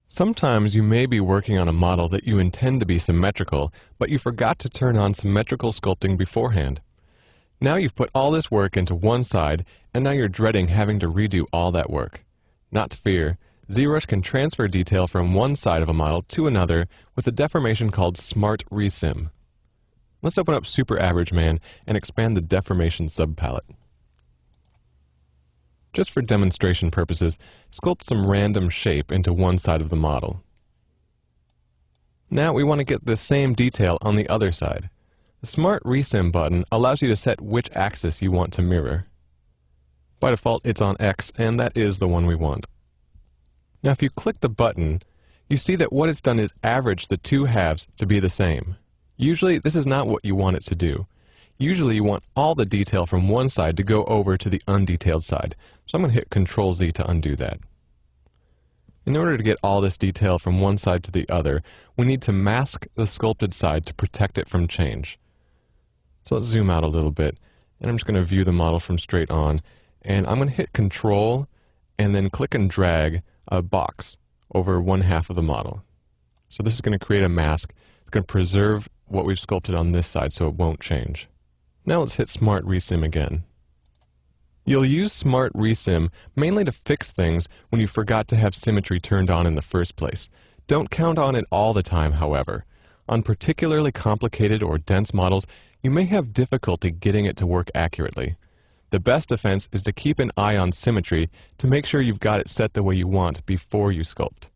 Sometimes you may be working on a model that you intend to be symmetrical, but you forgot to turn on symmetrical sculpting beforehand. Now you've put all this work into one side, and now you're dreading having to redo all that work. Not to fear, ZBrush can transfer detail from one side of a model to another with a deformation called Smart Resim. Let's open up Super Average Man and expand the deformation subpalette. Just for demonstration purposes, sculpt some random shape into one side of the model. Now we want to get the same detail on the other side. The Smart Resim button allows you to set which axis you want to mirror. By default, it's on X, and that is the one we want. Now if you click the button, you see that what it's done is average the two halves to be the same. Usually, this is not what you want it to do. Usually you want all the detail from one side to go over to the undetailed side. So I'm going to hit Ctrl-Z to undo that. In order to get all this detail from one side to the other, we need to mask the sculpted side to protect it from change. So let's zoom out a little bit, and I'm just going to view the model from straight on, and I'm going to hit Control and then click and drag a box over one half of the model. So this is going to create a mask. It's going to preserve what we've sculpted on this side so it won't change. Now let's hit Smart Resim again. You'll use Smart Resim mainly to fix things when you forgot to have symmetry turned on in the first place. Don't count on it all the time, however. On particularly complicated or dense models, you may have difficulty getting it to work accurately. The best defense is to keep an eye on symmetry to make sure you've got it set the way you want before you sculpt.